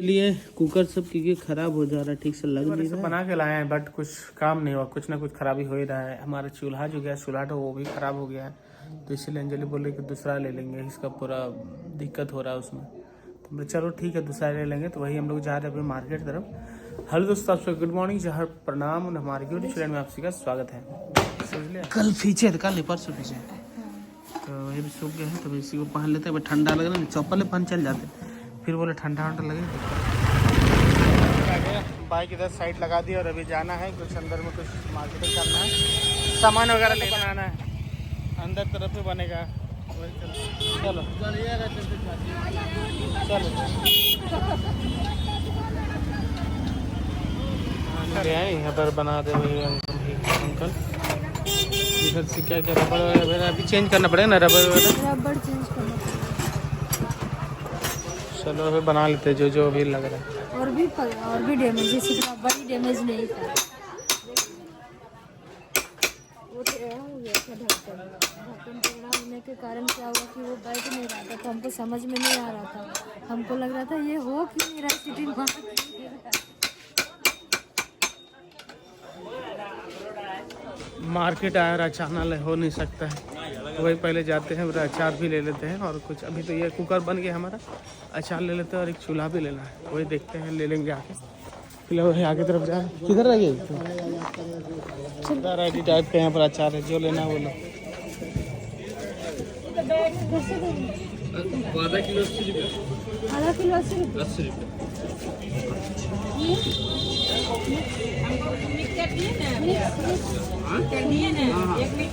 लिए कुकर सब क्योंकि खराब हो जा रहा है, ठीक से लग नहीं रहा। बना के लाए हैं बट कुछ काम नहीं हुआ, कुछ ना कुछ खराबी हो ही रहा है। हमारा चूल्हा जो गया चूल्हा तो वो भी खराब हो गया है, तो इसीलिए अंजलि बोल रही कि दूसरा ले लेंगे, इसका पूरा दिक्कत हो रहा है उसमें। तो बोले चलो ठीक है दूसरा ले लेंगे। तो वही हम लोग जा रहे हैं अभी मार्केट तरफ। हेलो दोस्तों, आप गुड मॉर्निंग, जहर प्रणाम, हमारे यूट्यूब चैनल में आप सभी का स्वागत है। समझ लिया, कल पीछे कल परसों पीछे तो ये भी सूख गए हैं, तो इसी को पहन लेते हैं। ठंडा लग रहा है, चप्पल पहन चल जाते, फिर बोले ठंडा लगे। बाइक इधर साइड लगा दी और अभी जाना है कुछ अंदर में, कुछ मार्केटिंग करना है, सामान वगैरह ले बनाना है, अंदर तरफ ही बनेगा। चलो चलो यहाँ पर बना दे वही अंकल। इधर से क्या क्या रबड़ वगैरह अभी चेंज करना पड़ेगा ना, रबड़ वगैरह चेंज करना पड़ेगा। चलो अभी बना लेते जो जो अभी लग रहा है। और भी डैमेज, इतना बड़ी डैमेज नहीं था। वो हो गया था ढक्कन टेढ़ा होने के कारण क्या हुआ कि वो बैठ नहीं रहा था, तो हमको समझ में नहीं आ रहा था। हमको लग रहा था ये हो क्यों नहीं रहा, सिटी मार्केट आया और अचानक हो नहीं सकता है, तो वही पहले जाते हैं, अचार भी ले लेते हैं और कुछ अभी तो ये कुकर बन गया हमारा, अचार ले लेते हैं और एक चूल्हा भी लेना है, वही देखते हैं ले लेंगे आके। फिलहाल आगे तरफ जा, किधर रहिए रेडी टाइप के यहाँ पर अचार है, जो लेना है वो लो। आधा किलो 80 रुपये।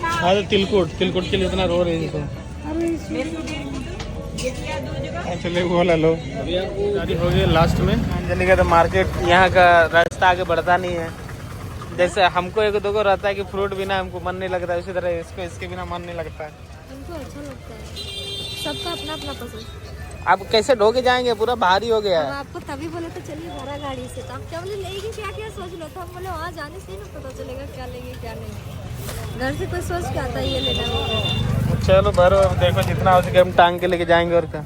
हाँ तो तिलकुट के लिए इतना रो रही है। चलिए वो ला लो। गाड़ी हो गई लास्ट में अंजलि का। तो मार्केट यहाँ का रास्ता आगे बढ़ता नहीं है, जैसे हमको एक दो को रहता है कि फ्रूट बिना हमको मन नहीं लगता है, उसी तरह इसको इसके बिना मन नहीं लगता है। हमको अच्छा लगता है, सबका अपना अपना पसंद। आप कैसे ढो के जाएंगे, पूरा भारी हो गया है। आपको तभी बोले तो चलिए भरा गाड़ी से, तो आप क्या बोले लेगी क्या क्या सोच लो, तो हम बोले वहाँ जाने से ही ना पता चलेगा क्या लेंगे क्या नहीं। घर से कोई सोच के आता है ये लेना। चलो भरो, देखो जितना हो सके हम टांग के लेके जाएंगे और क्या।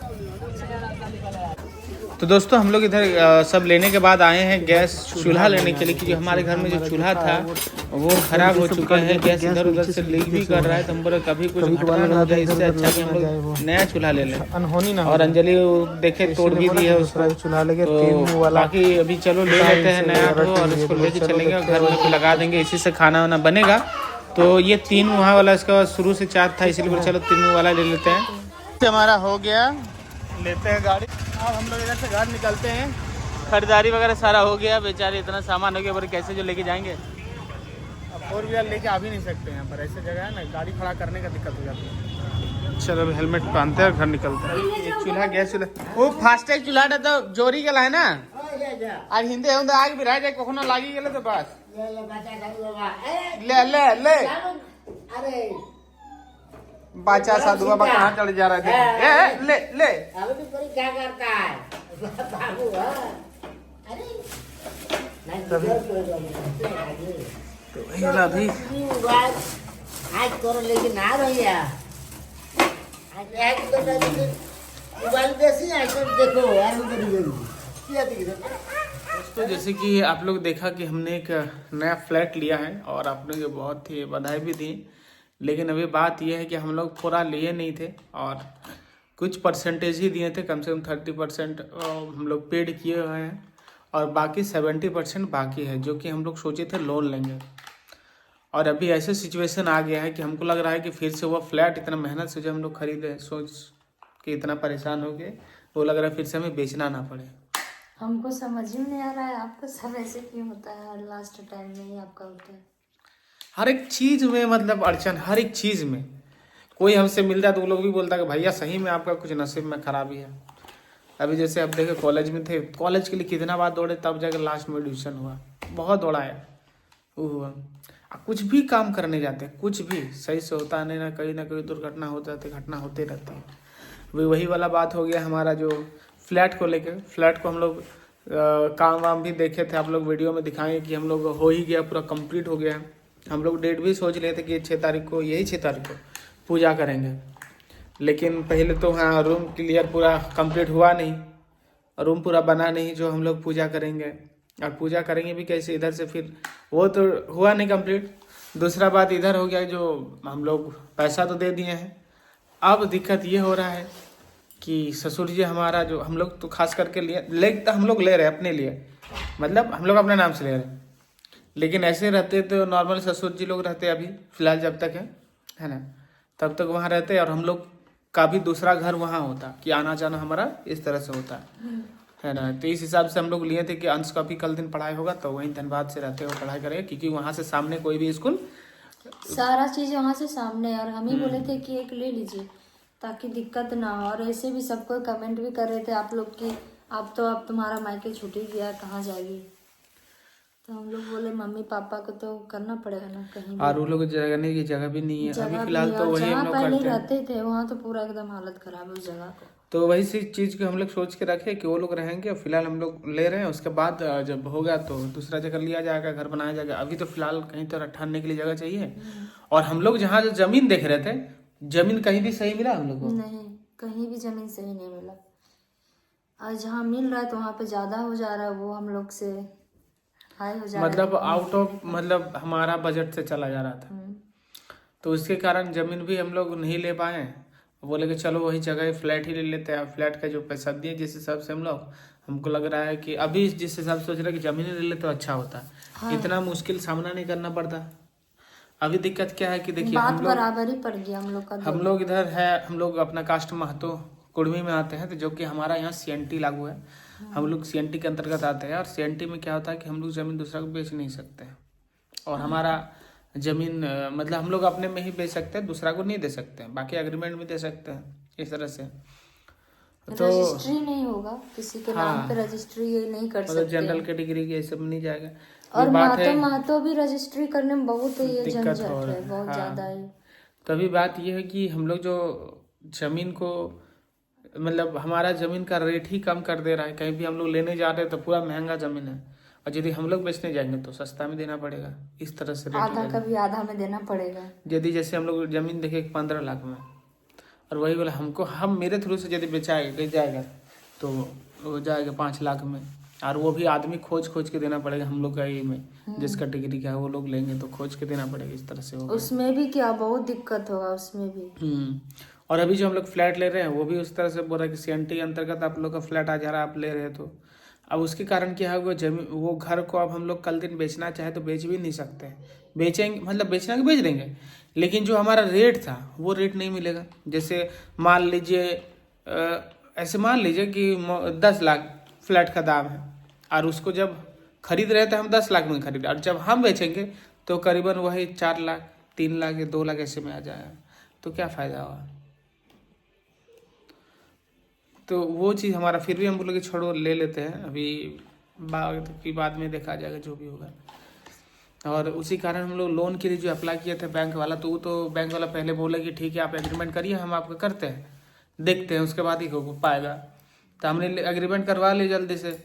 तो दोस्तों हम लोग इधर सब लेने के बाद आए हैं गैस चूल्हा लेने के लिए, क्योंकि हमारे घर में जो चूल्हा था वो खराब हो चुका है, गैस इधर उधर से लीक भी कर रहा है। तो हम बोले कभी कुछ घटना ना हो जाए, इससे अच्छा कि हम लोग नया चूल्हा ले लें, अनहोनी ना। और अंजलि देखे तोड़ भी दी है उसको चूल्हा लेके, तो बाकी अभी चलो ले लेते हैं नया और इसको लेके चलेंगे और घर में लगा देंगे, इसी से खाना वाना बनेगा। तो ये 3 वहाँ वाला, इसका शुरू से 4 था, इसलिए चलो 3 वाला ले लेते हैं। हमारा हो गया, लेते हैं गाड़ी। अब हम लोग इधर से घर निकलते हैं, खरीदारी वगैरह सारा हो गया। बेचारे इतना सामान हो गया, पर कैसे जो लेके जाएंगे। अब 4 व्हीलर लेके आ भी नहीं सकते, यहाँ पर ऐसे जगह है ना, गाड़ी खड़ा करने का दिक्कत हो जाती है। चलो अभी हेलमेट पहनते हैं, घर निकलते हैं। एक चूल्हा गैस चूल्हा, वो फास्टैग चूल्हा तो जोरी गला है ना, आज हिंदी आग भी रह कखनो लागी गए तो बस ले ले ले बाचा साधु बाबा कहाँ चढ़ जा रहे थे। ले ले क्या करता है बाबू? अभी आज तोरा लेकिन आ रही है, मोबाइल देसी आज देखो तो जैसे कि आप लोग देखा कि हमने एक नया फ्लैट लिया है और आप लोग बहुत ही बधाई भी दी, लेकिन अभी बात यह है कि हम लोग पूरा लिए नहीं थे और कुछ परसेंटेज ही दिए थे, कम से कम 30% हम लोग पेड किए हुए हैं और बाकी 70% बाकी है, जो कि हम लोग सोचे थे लोन लेंगे। और अभी ऐसे सिचुएशन आ गया है कि हमको लग रहा है कि फिर से वो फ्लैट इतना मेहनत से जो हम लोग खरीदे, सोच के इतना परेशान हो गए, वो लग रहा है फिर से हमें बेचना ना पड़े। हमको समझ में नहीं आ रहा है आपको सब ऐसे क्यों होता है, और लास्ट टाइम में ही आपका होता है। हर एक चीज़ में मतलब अड़चन, हर एक चीज़ में कोई हमसे मिल जाए तो वो लोग भी बोलता है कि भैया सही में आपका कुछ नसीब में खराबी है। अभी जैसे अब देखे कॉलेज में थे, कॉलेज के लिए कितना बार दौड़े, तब जाकर लास्ट में एडमिशन हुआ, बहुत दौड़ा है वो हुआ। कुछ भी काम करने जाते हैं, कुछ भी सही से होता नहीं, ना कहीं दुर्घटना हो जाती, घटना होते रहती है। वही वाला बात हो गया हमारा जो फ्लैट को लेकर। फ्लैट को हम लोग काम वाम भी देखे थे, आप लोग वीडियो में दिखाएंगे कि हम लोग हो ही गया, पूरा कंप्लीट हो गया। हम लोग डेट भी सोच रहे थे कि 6 तारीख को, यही 6 तारीख को पूजा करेंगे, लेकिन पहले तो हाँ रूम क्लियर पूरा कंप्लीट हुआ नहीं रूम पूरा बना नहीं जो हम लोग पूजा करेंगे, और पूजा करेंगे भी कैसे इधर से, फिर वो तो हुआ नहीं कंप्लीट। दूसरा बात इधर हो गया, जो हम लोग पैसा तो दे दिए हैं, अब दिक्कत ये हो रहा है कि ससुर जी हमारा, जो हम लोग तो खास करके हम लोग ले रहे हैं अपने लिए, मतलब हम लोग अपने नाम से ले रहे हैं, लेकिन ऐसे रहते तो नॉर्मल ससुर जी लोग रहते अभी फिलहाल जब तक है ना, तब तक वहाँ रहते, और हम लोग का भी दूसरा घर वहाँ होता कि आना जाना हमारा इस तरह से होता है ना। तो इस हिसाब से हम लोग लिए थे कि अंश का भी कल दिन पढ़ाई होगा तो वहीं धनबाद से रहते हो पढ़ाई करेंगे, क्योंकि वहाँ से सामने कोई भी स्कूल सारा चीज वहाँ से सामने है। और हम ही बोले थे कि एक ले लीजिए ताकि दिक्कत ना हो। और ऐसे भी सबको कमेंट भी कर रहे थे आप लोग की, अब तुम्हारा मायके छूट ही गया, कहाँ जाएगी। तो हम लोग बोले मम्मी पापा को तो करना पड़ेगा ना कहीं। और वो लोग रहने की जगह भी नहीं है अभी फिलहाल, तो वही हम लोग पहले करते हैं। रहते थे वहाँ तो पूरा एकदम हालत खराब है उस जगह को। तो वही सी चीज़ को हम लोग सोच के रखे कि वो लोग रहेंगे, और फिलहाल हम लोग ले रहे हैं, उसके बाद जब होगा तो दूसरा जगह लिया जाएगा, घर बनाया जाएगा। अभी तो फिलहाल कहीं तो ठहरने के लिए जगह चाहिए। और हम लोग जहाँ जो जमीन देख रहे थे, जमीन कहीं भी सही मिला हम लोग को? नहीं, कहीं भी जमीन सही नहीं मिला। और जहाँ मिल रहा है तो वहाँ पे ज्यादा हो जा रहा है, वो हम लोग से हाई हो जा रहा है, मतलब आउट ऑफ, मतलब हमारा बजट से चला जा रहा था। तो उसके कारण जमीन भी हम लोग नहीं ले पाए। बोले कि चलो वही जगह फ्लैट ही ले लेते हैं। फ्लैट का जो पैसा दिए जिस हिसाब से हम लोग, हमको लग रहा है कि अभी जिस हिसाब से सोच रहे हैं कि जमीन ले लेते तो अच्छा होता। हाँ। इतना मुश्किल सामना नहीं करना पड़ता। अभी दिक्कत क्या है कि देखिए बात बराबर ही पड़ गया हम लोग का। हम लोग इधर है, हम लोग अपना कास्ट महतो कुर्मी में आते हैं, तो जो कि हमारा यहाँ CNT लागू है। हम लोग CNT के अंतर्गत आते हैं, और CNT में क्या होता है कि हम लोग जमीन दूसरा को बेच नहीं सकते, और हमारा जमीन मतलब हम लोग अपने में ही बेच सकते हैं, दूसरा को नहीं दे सकते हैं, बाकी एग्रीमेंट में दे सकते हैं इस तरह से। तो रजिस्ट्री नहीं होगा किसी के नाम पे, रजिस्ट्री ये नहीं कर सकते, जनरल कैटेगरी के सब नहीं जाएगा। और महतो भी रजिस्ट्री करने में बहुत ये झंझट है, बहुत ज्यादा है। तभी बात ये है कि हम लोग जो जमीन को, मतलब हमारा जमीन का रेट ही कम कर दे रहा है। कहीं भी हम लोग लेने जा रहे हैं तो पूरा महंगा जमीन है, और यदि हम लोग बेचने जाएंगे तो सस्ता में देना पड़ेगा। इस तरह से आधा का भी आधा में देना पड़ेगा। यदि जैसे हम लोग जमीन देखे 15 लाख में, और वही बोला हमको, हम मेरे थ्रू से यदि बेच जाएगा तो वो जाएगा 5 लाख में, और वो भी आदमी खोज के देना पड़ेगा हम लोग का ये में, जिस कैटेगरी का है वो लोग लेंगे तो खोज के देना पड़ेगा। इस तरह से होगा। उसमें भी क्या बहुत दिक्कत होगा उसमें भी। और अभी जो हम लोग फ्लैट ले रहे हैं वो भी उस तरह से बोल रहा है कि CNT अंतर्गत आप लोग का फ्लैट आ जा रहा है, आप ले रहे हैं। तो अब उसके कारण क्या होगा, जमीन वो घर को अब हम लोग कल दिन बेचना चाहे तो बेच भी नहीं सकते। बेचेंगे मतलब बेचना कि बेच देंगे, लेकिन जो हमारा रेट था वो रेट नहीं मिलेगा। जैसे मान लीजिए ऐसे मान लीजिए कि 10 लाख फ्लैट का दाम है, और उसको जब खरीद रहे थे हम 10 लाख में खरीदे, और जब हम बेचेंगे तो करीबन वही 4 लाख 3 लाख या 2 लाख ऐसे में आ जाएगा। तो क्या फ़ायदा हुआ। तो वो चीज़ हमारा, फिर भी हम बोले कि छोड़ो ले लेते हैं, अभी बाद में देखा जाएगा जो भी होगा। और उसी कारण हम लोग लोन के लिए जो अप्लाई किए थे बैंक वाला, तो वो तो बैंक वाला पहले बोला कि ठीक है आप एग्रीमेंट करिए, हम आपका करते हैं, देखते हैं उसके बाद ही हो पाएगा। तो हमने एग्रीमेंट करवा लिया जल्दी से,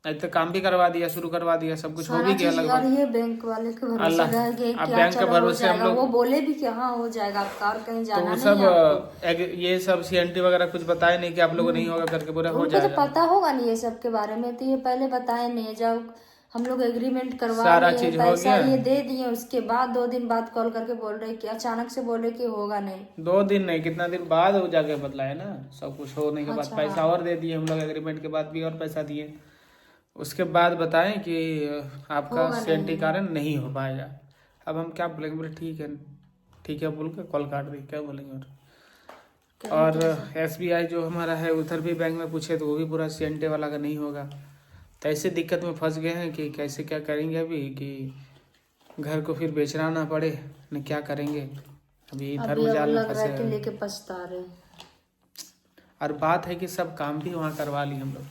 तो काम भी करवा दिया, शुरू करवा दिया, सब कुछ हो भी गया लगभग। ये बैंक वाले के भरोसे रह गए, बैंक के भरोसे हम लोग, वो बोले भी कि हाँ हो जाएगा आपका, और कहीं जाना नहीं। सब ये सब CNT वगैरह कुछ बताए नहीं कि आप लोगों नहीं होगा करके, पूरा हो जाएगा। तो पता होगा नहीं ये सब के बारे में, तो ये पहले बताए नहीं। जब हम लोग एग्रीमेंट करवा सारा चीज हो पैसा ये दे दिए, उसके बाद 2 दिन बाद कॉल करके बोल रहे कि अचानक से बोल रहे कि होगा नहीं। 2 दिन नहीं, कितना दिन बाद हो जाके बदला है ना, सब कुछ होने के बाद पैसा और दे दिए हम लोग, एग्रीमेंट के बाद भी और पैसा दिए। उसके बाद बताएं कि आपका CNT कारण नहीं हो पाएगा। अब हम क्या बोलेंगे, बोले ठीक है बोल के कॉल काट दी, क्या बोलेंगे। और SBI जो हमारा है उधर भी बैंक में पूछे तो वो भी पूरा CNT वाला का नहीं होगा। तो ऐसे दिक्कत में फंस गए हैं कि कैसे क्या करेंगे अभी, कि घर को फिर बेचना ना पड़े न क्या करेंगे। अभी इधर उजाल में फंसे हैं, लेके पछता रहे। और बात है कि सब काम भी वहाँ करवा ली हम लोग,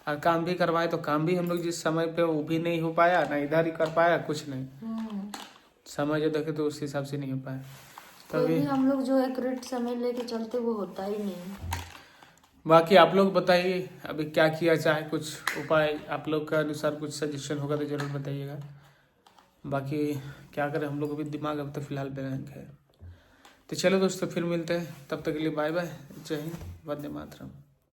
और काम भी करवाए तो काम भी हम लोग जिस समय पे वो भी नहीं हो पाया, ना इधर ही कर पाया, कुछ नहीं समय जो देखे तो उस हिसाब से नहीं हो पाया। तभी हम लोग जो एक्यूरेट समय लेके चलते वो होता ही नहीं। बाकी आप लोग बताइए अभी क्या किया जाए, कुछ उपाय आप लोग के अनुसार कुछ सजेशन होगा तो जरूर बताइएगा। बाकी क्या करें, हम लोग अभी दिमाग अब तो फिलहाल ब्लैंक है। तो चलो दोस्तों फिर मिलते हैं, तब तक के लिए बाय बाय, जय हिंद, वंदे मातरम।